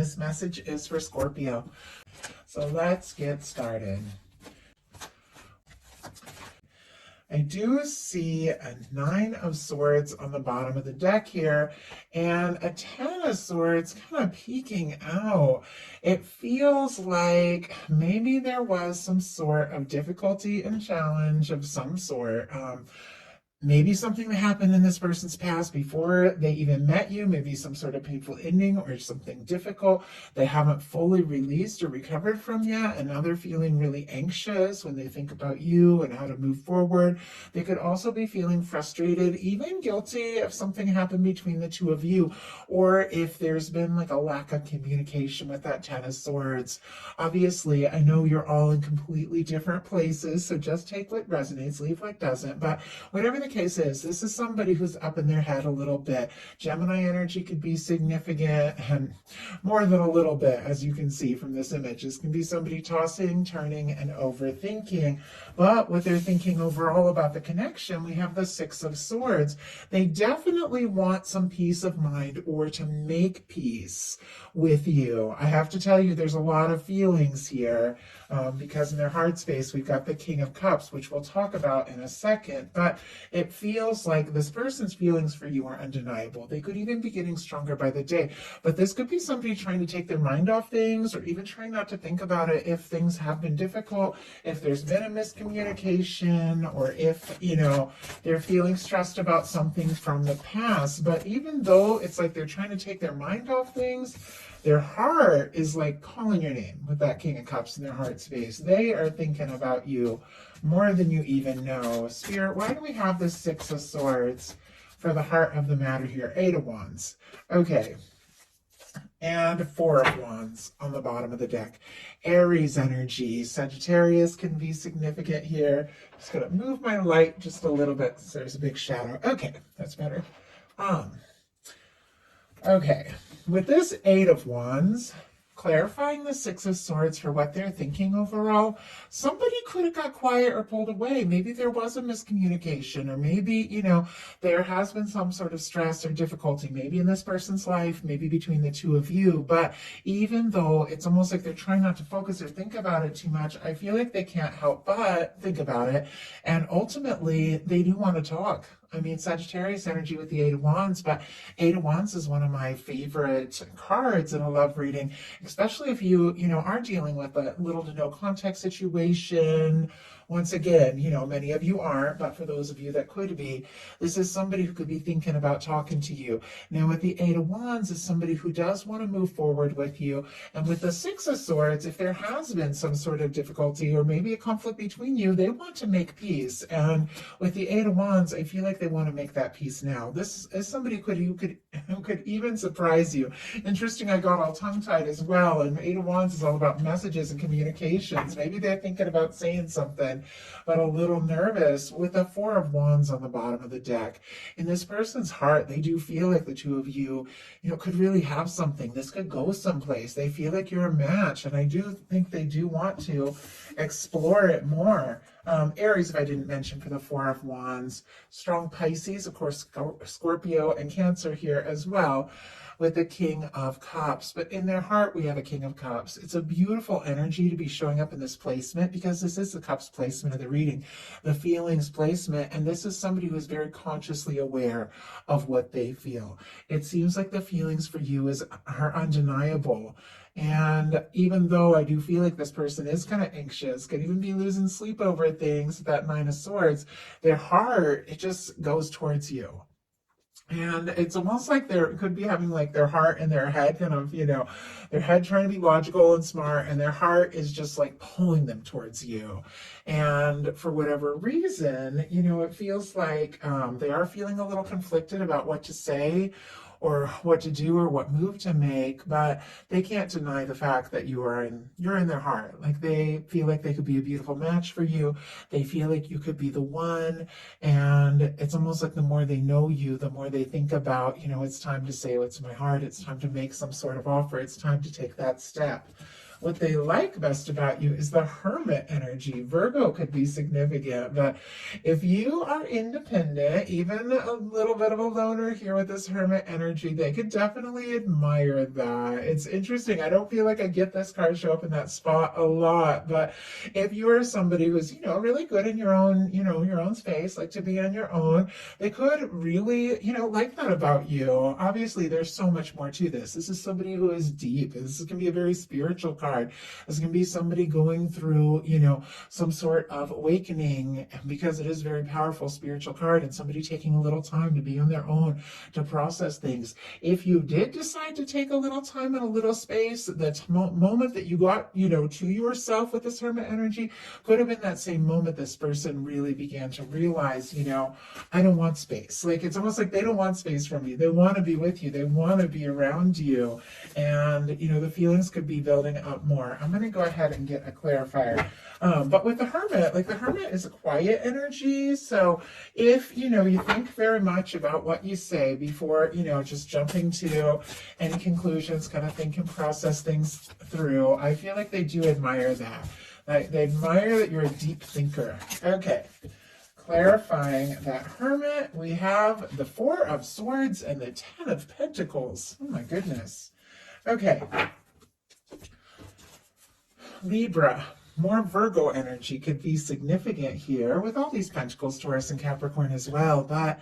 this message is for Scorpio. So let's get started. I do see a 9 of Swords on the bottom of the deck here, and a 10 of Swords kind of peeking out. It feels like maybe there was some sort of difficulty and challenge of some sort. Maybe something that happened in this person's past before they even met you, maybe some sort of painful ending or something difficult they haven't fully released or recovered from yet, and now they're feeling really anxious when they think about you and how to move forward. They could also be feeling frustrated, even guilty if something happened between the two of you, or if there's been like a lack of communication with that 10 of Swords. Obviously, I know you're all in completely different places, so just take what resonates, leave what doesn't, but whatever the case is, this is somebody who's up in their head a little bit. Gemini energy could be significant, and more than a little bit, as you can see from this image. This can be somebody tossing, turning, and overthinking. But what they're thinking overall about the connection, we have the 6 of Swords. They definitely want some peace of mind or to make peace with you. I have to tell you, there's a lot of feelings here because in their heart space, we've got the King of Cups, which we'll talk about in a second. But it feels like this person's feelings for you are undeniable. They could even be getting stronger by the day. But this could be somebody trying to take their mind off things, or even trying not to think about it if things have been difficult, if there's been a miscommunication, or if, they're feeling stressed about something from the past. But even though it's like they're trying to take their mind off things, their heart is like calling your name with that King of Cups in their heart space. They are thinking about you more than you even know. Spirit, why do we have the 6 of Swords for the heart of the matter here? 8 of Wands. Okay. And 4 of Wands on the bottom of the deck. Aries energy. Sagittarius can be significant here. Just going to move my light just a little bit so there's a big shadow. Okay, that's better. Okay, with this 8 of Wands, clarifying the 6 of Swords for what they're thinking overall, somebody could have got quiet or pulled away. Maybe there was a miscommunication, or maybe, there has been some sort of stress or difficulty, maybe in this person's life, maybe between the two of you. But even though it's almost like they're trying not to focus or think about it too much, I feel like they can't help but think about it. And ultimately, they do want to talk. I mean, Sagittarius energy with the 8 of Wands, but 8 of Wands is one of my favorite cards in a love reading, especially if you are dealing with a little to no contact situation. Once again, many of you aren't, but for those of you that could be, this is somebody who could be thinking about talking to you. Now, with the 8 of Wands is somebody who does want to move forward with you. And with the 6 of Swords, if there has been some sort of difficulty or maybe a conflict between you, they want to make peace. And with the 8 of Wands, I feel like they want to make that peace now. This is somebody who could even surprise you. Interesting, I got all tongue-tied as well. And 8 of Wands is all about messages and communications. Maybe they're thinking about saying something, but a little nervous. With the 4 of Wands on the bottom of the deck, in this person's heart, they do feel like the two of you, could really have something. This could go someplace. They feel like you're a match, and I do think they do want to explore it more. Aries, if I didn't mention, for the 4 of Wands. Strong Pisces, of course, Scorpio and Cancer here as well, with the King of Cups. But in their heart, we have a King of Cups. It's a beautiful energy to be showing up in this placement, because this is the Cups placement of the reading, the feelings placement, and this is somebody who is very consciously aware of what they feel. It seems like the feelings for you are undeniable. And even though I do feel like this person is kind of anxious, could even be losing sleep over things, that 9 of Swords, their heart, it just goes towards you. And it's almost like they could be having like their heart and their head kind of, their head trying to be logical and smart, and their heart is just like pulling them towards you. And for whatever reason, it feels like they are feeling a little conflicted about what to say or what to do or what move to make, but they can't deny the fact that you're in their heart. Like, they feel like they could be a beautiful match for you. They feel like you could be the one, and it's almost like the more they know you, the more they think about, it's time to say what's in my heart. It's time to make some sort of offer. It's time to take that step. What they like best about you is the Hermit energy. Virgo could be significant, but if you are independent, even a little bit of a loner here with this Hermit energy, they could definitely admire that. It's interesting. I don't feel like I get this card show up in that spot a lot, but if you're somebody who's, really good in your own, your own space, like to be on your own, they could really, like that about you. Obviously, there's so much more to this. This is somebody who is deep. This is going to be a very spiritual card. This is going to be somebody going through, some sort of awakening, because it is a very powerful spiritual card, and somebody taking a little time to be on their own to process things. If you did decide to take a little time and a little space, the moment that you got, to yourself with this Hermit energy could have been that same moment this person really began to realize, I don't want space. Like, it's almost like they don't want space from you. They want to be with you. They want to be around you. And, the feelings could be building up more. I'm going to go ahead and get a clarifier. But with the Hermit, the Hermit is a quiet energy. So if, you think very much about what you say before, just jumping to any conclusions, kind of think and process things through, I feel like they do admire that. They admire that you're a deep thinker. Okay. Clarifying that Hermit, we have the Four of Swords and the Ten of Pentacles. Oh my goodness. Okay. Libra, more Virgo energy could be significant here with all these Pentacles, Taurus, and Capricorn as well. But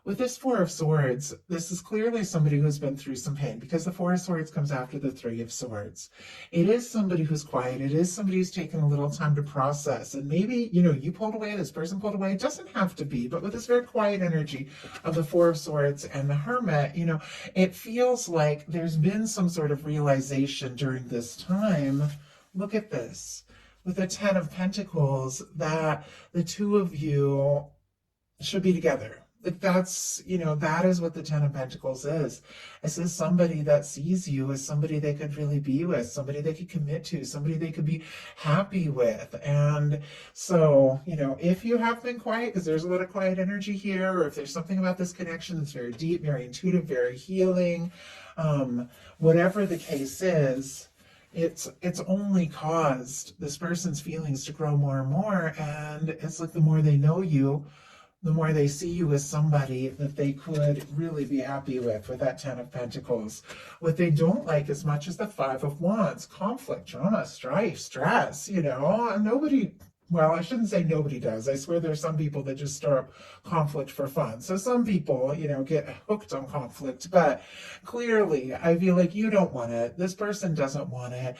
with this Four of Swords, this is clearly somebody who's been through some pain, because the Four of Swords comes after the Three of Swords. It is somebody who's quiet. It is somebody who's taken a little time to process. And maybe, you pulled away, this person pulled away. It doesn't have to be, but with this very quiet energy of the Four of Swords and the Hermit, it feels like there's been some sort of realization during this time. Look at this. With the Ten of Pentacles, that the two of you should be together. That's, that is what the Ten of Pentacles is. This is somebody that sees you as somebody they could really be with, somebody they could commit to, somebody they could be happy with. And so, if you have been quiet, because there's a lot of quiet energy here, or if there's something about this connection that's very deep, very intuitive, very healing, whatever the case is, it's only caused this person's feelings to grow more and more. And it's like the more they know you, the more they see you as somebody that they could really be happy with that Ten of Pentacles. What they don't like as much as the Five of Wands, conflict, drama, strife, stress, nobody, well, I shouldn't say nobody does. I swear there's some people that just stir up conflict for fun. So some people, get hooked on conflict, but clearly I feel like you don't want it. This person doesn't want it.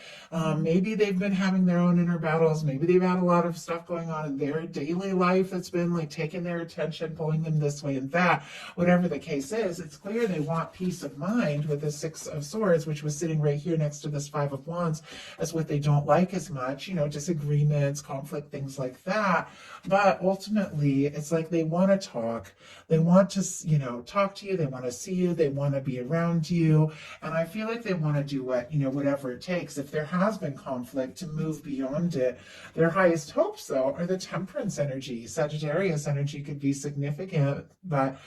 Maybe they've been having their own inner battles. Maybe they've had a lot of stuff going on in their daily life that's been taking their attention, pulling them this way and that. Whatever the case is, it's clear they want peace of mind with the Six of Swords, which was sitting right here next to this Five of Wands, as what they don't like as much, disagreements, conflict, things like that. But ultimately, it's like they want to talk. They want to, talk to you. They want to see you. They want to be around you. And I feel like they want to do whatever it takes. If there has been conflict, to move beyond it. Their highest hopes, though, are the Temperance energy. Sagittarius energy could be significant, but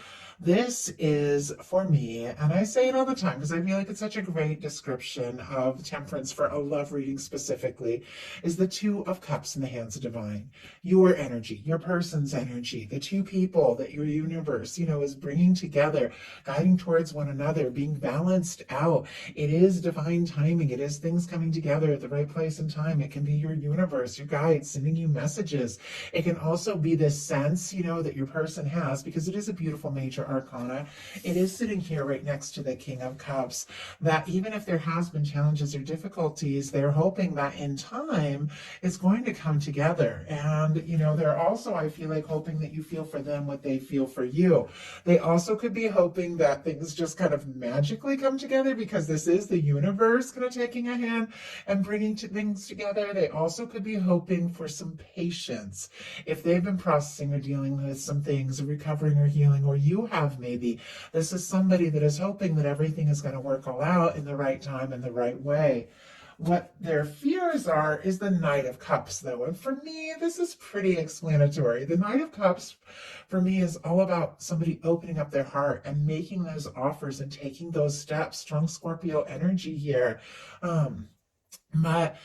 this is, for me, and I say it all the time because I feel like it's such a great description of temperance for a love reading specifically, is the Two of Cups in the hands of divine. Your energy, your person's energy, the two people that your universe, is bringing together, guiding towards one another, being balanced out. It is divine timing. It is things coming together at the right place and time. It can be your universe, your guides sending you messages. It can also be this sense, that your person has, because it is a beautiful major arcana. It is sitting here right next to the King of Cups, that even if there has been challenges or difficulties, they're hoping that in time it's going to come together. And, they're also, I feel like, hoping that you feel for them what they feel for you. They also could be hoping that things just kind of magically come together, because this is the universe kind of taking a hand and bringing things together. They also could be hoping for some patience. If they've been processing or dealing with some things, or recovering or healing, or you have maybe, this is somebody that is hoping that everything is going to work all out in the right time and the right way. What their fears are is the Knight of Cups, though. And for me, this is pretty explanatory. The Knight of Cups, for me, is all about somebody opening up their heart and making those offers and taking those steps. Strong Scorpio energy here. But,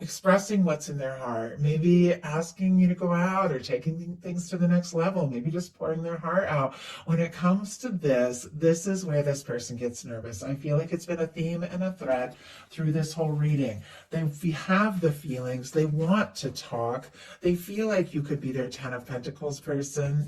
expressing what's in their heart, maybe asking you to go out or taking things to the next level, maybe just pouring their heart out. When it comes to this is where this person gets nervous. I feel like it's been a theme and a thread through this whole reading. They have the feelings, they want to talk, they feel like you could be their 10 of Pentacles person,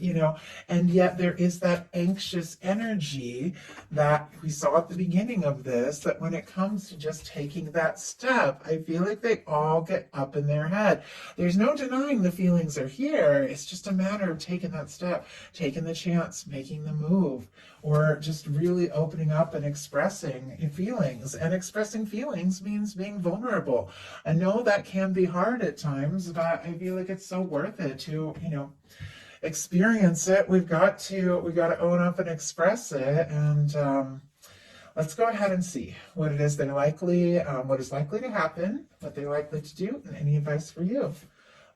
and yet there is that anxious energy that we saw at the beginning of this, that when it comes to just taking that step, I feel like they all get up in their head. There's no denying the feelings are here. It's just a matter of taking that step, taking the chance, making the move, or just really opening up and expressing feelings. And expressing feelings means being vulnerable. I know that can be hard at times, but I feel like it's so worth it to, experience it. We've got to own up and express it. And let's go ahead and see what it is what is likely to happen, what they're likely to do, and any advice for you.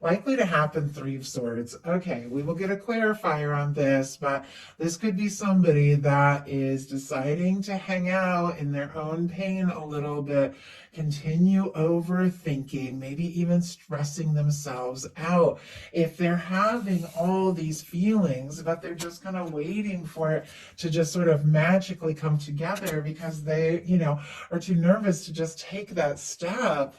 Likely to happen, 3 of Swords. Okay, we will get a clarifier on this, but this could be somebody that is deciding to hang out in their own pain a little bit, continue overthinking, maybe even stressing themselves out. If they're having all these feelings, but they're just kind of waiting for it to just sort of magically come together because they, are too nervous to just take that step,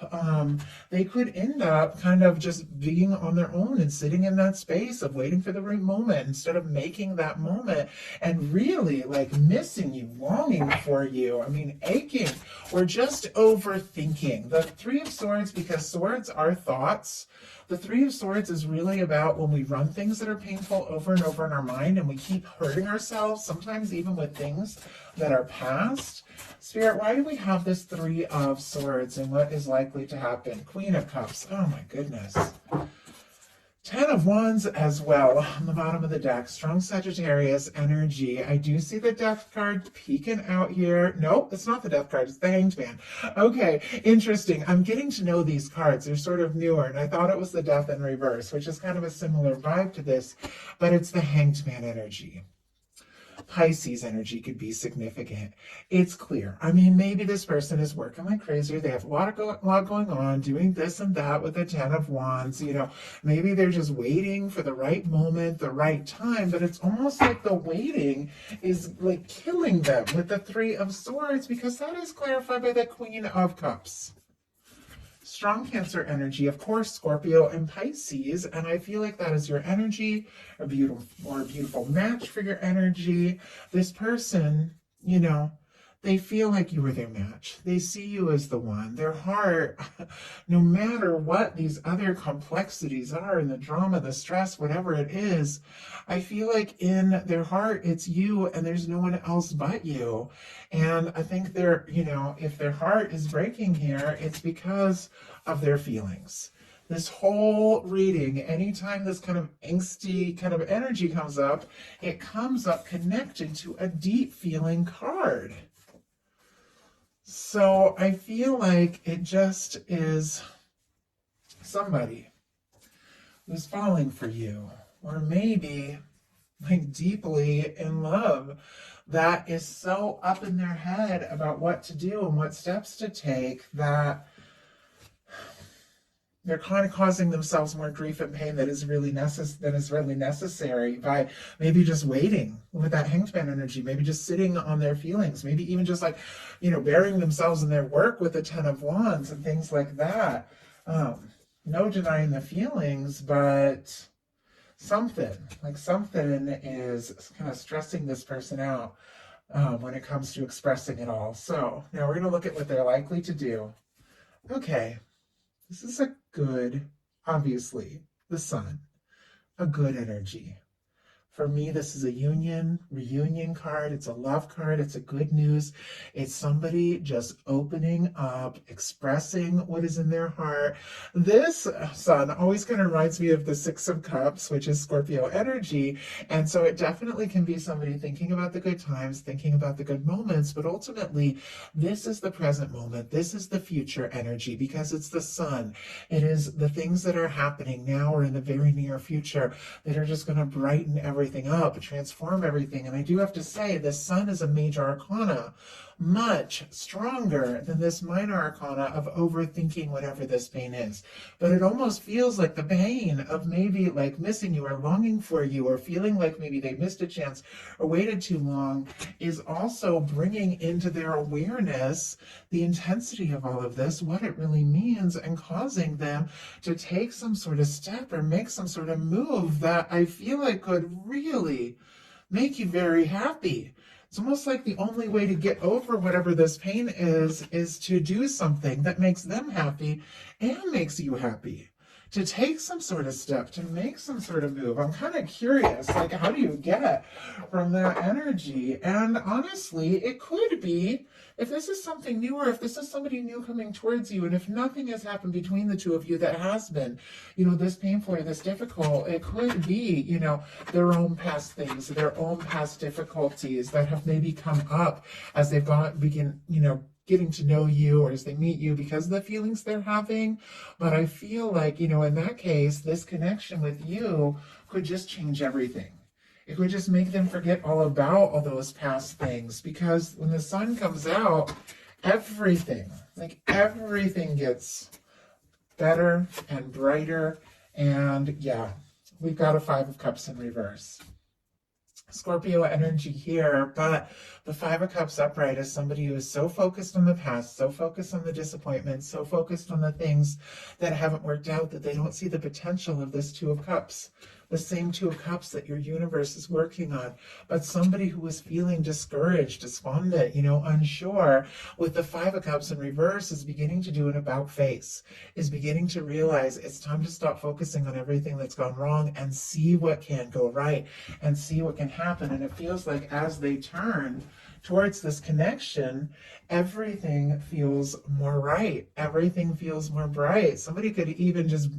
they could end up kind of just being on their own and sitting in that space of waiting for the right moment instead of making that moment and really like missing you, longing for you. I mean, aching or just overthinking. The 3 of Swords, because swords are thoughts. The 3 of Swords is really about when we run things that are painful over and over in our mind and we keep hurting ourselves, sometimes even with things that are past. Spirit, why do we have this 3 of Swords and what is likely to happen? Queen of Cups. Oh my goodness. 10 of Wands as well on the bottom of the deck. Strong Sagittarius energy. I do see the Death card peeking out here. Nope, it's not the Death card. It's the Hanged Man. Okay, interesting. I'm getting to know these cards. They're sort of newer, and I thought it was the Death in reverse, which is kind of a similar vibe to this, but it's the Hanged Man energy. Pisces energy could be significant. It's clear. I mean, maybe this person is working like crazy. They have a lot going on, doing this and that with the 10 of Wands. Maybe they're just waiting for the right moment, the right time, but it's almost like the waiting is like killing them with the 3 of Swords, because that is clarified by the Queen of Cups. Strong Cancer energy, of course, Scorpio and Pisces, and I feel like that is your energy, a beautiful match for your energy. This person, they feel like you were their match. They see you as the one. Their heart, no matter what these other complexities are and the drama, the stress, whatever it is, I feel like in their heart, it's you and there's no one else but you. And I think they're, if their heart is breaking here, it's because of their feelings. This whole reading, anytime this kind of angsty kind of energy comes up, it comes up connected to a deep feeling card. So I feel like it just is somebody who's falling for you, or maybe like deeply in love, that is so up in their head about what to do and what steps to take that they're kind of causing themselves more grief and pain that is really necessary by maybe just waiting with that Hanged Man energy, maybe just sitting on their feelings, maybe even just like, burying themselves in their work with the 10 of Wands and things like that. No denying the feelings, but something is kind of stressing this person out when it comes to expressing it all. So now we're going to look at what they're likely to do. Okay. This is a good, obviously, the Sun, a good energy. For me, this is a reunion card. It's a love card. It's a good news. It's somebody just opening up, expressing what is in their heart. This Sun always kind of reminds me of the 6 of Cups, which is Scorpio energy. And so it definitely can be somebody thinking about the good times, thinking about the good moments. But ultimately, this is the present moment. This is the future energy because it's the Sun. It is the things that are happening now or in the very near future that are just going to brighten everything up, transform everything. And I do have to say, the Sun is a major arcana. much stronger than this minor arcana of overthinking whatever this pain is. But it almost feels like the pain of maybe like missing you or longing for you or feeling like maybe they missed a chance or waited too long is also bringing into their awareness the intensity of all of this, what it really means, and causing them to take some sort of step or make some sort of move that I feel like could really make you very happy. It's almost like the only way to get over whatever this pain is to do something that makes them happy and makes you happy. To take some sort of step, to make some sort of move. I'm kind of curious, like, how do you get from that energy? And honestly, it could be, if this is something new, or if this is somebody new coming towards you, and if nothing has happened between the two of you that has been, this painful or this difficult, it could be, their own past things, their own past difficulties that have maybe come up as they've getting to know you or as they meet you because of the feelings they're having. But I feel like, in that case, this connection with you could just change everything. It would just make them forget all about all those past things, because when the sun comes out, everything gets better and brighter. And yeah, we've got a 5 of Cups in reverse. Scorpio energy here, but the 5 of Cups upright is somebody who is so focused on the past, so focused on the disappointments, so focused on the things that haven't worked out that they don't see the potential of this 2 of Cups. The same 2 of Cups that your universe is working on. But somebody who is feeling discouraged, despondent, unsure, with the 5 of Cups in reverse is beginning to do an about face, is beginning to realize it's time to stop focusing on everything that's gone wrong and see what can go right and see what can happen. And it feels like as they turn towards this connection, everything feels more right. Everything feels more bright. Somebody could even just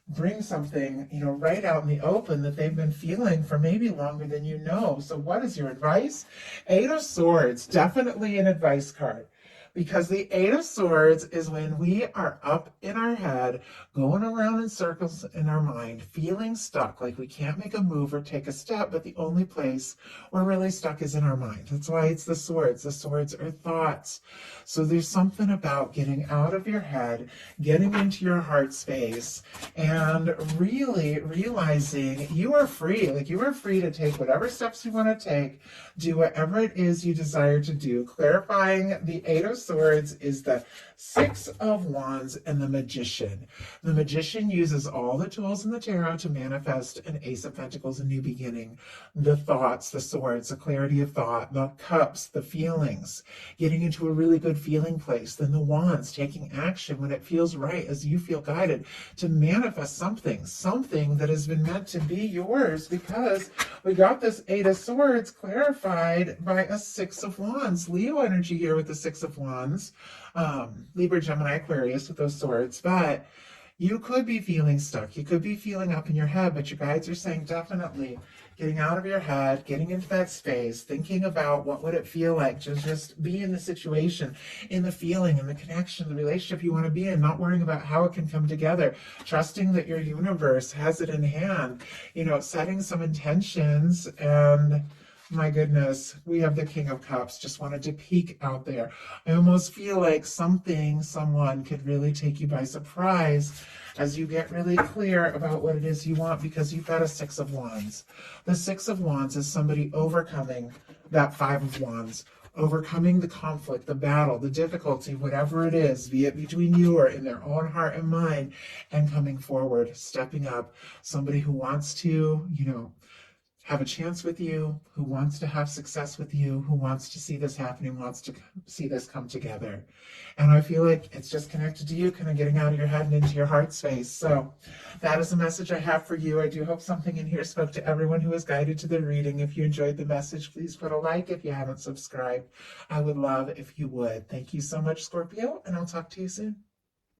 bring something, right out in the open that they've been feeling for maybe longer than you know. So what is your advice? 8 of Swords, definitely an advice card. Because the 8 of Swords is when we are up in our head, going around in circles in our mind, feeling stuck, like we can't make a move or take a step, but the only place we're really stuck is in our mind. That's why it's the Swords. The Swords are thoughts. So there's something about getting out of your head, getting into your heart space, and really realizing you are free. Like, you are free to take whatever steps you want to take, do whatever it is you desire to do. Clarifying the 8 of Swords is the 6 of Wands and the Magician. The Magician uses all the tools in the tarot to manifest an Ace of Pentacles, a new beginning. The thoughts, the Swords, the clarity of thought, the Cups, the feelings, getting into a really good feeling place. Then the Wands, taking action when it feels right, as you feel guided to manifest something that has been meant to be yours, because we got this 8 of Swords clarified by a 6 of Wands. Leo energy here with the 6 of Wands. Libra, Gemini, Aquarius with those swords. But you could be feeling stuck. You could be feeling up in your head, but your guides are saying definitely getting out of your head, getting into that space, thinking about what would it feel like to just be in the situation, in the feeling, in the connection, the relationship you want to be in, not worrying about how it can come together, trusting that your universe has it in hand, setting some intentions. And my goodness, we have the King of Cups. Just wanted to peek out there. I almost feel like someone could really take you by surprise as you get really clear about what it is you want, because you've got a 6 of Wands. The 6 of Wands is somebody overcoming that 5 of Wands, overcoming the conflict, the battle, the difficulty, whatever it is, be it between you or in their own heart and mind, and coming forward, stepping up. Somebody who wants to, have a chance with you, who wants to have success with you, who wants to see this happening, wants to see this come together. And I feel like it's just connected to you, kind of getting out of your head and into your heart space. So that is the message I have for you. I do hope something in here spoke to everyone who was guided to the reading. If you enjoyed the message, please put a like. If you haven't subscribed, I would love if you would. Thank you so much, Scorpio, and I'll talk to you soon.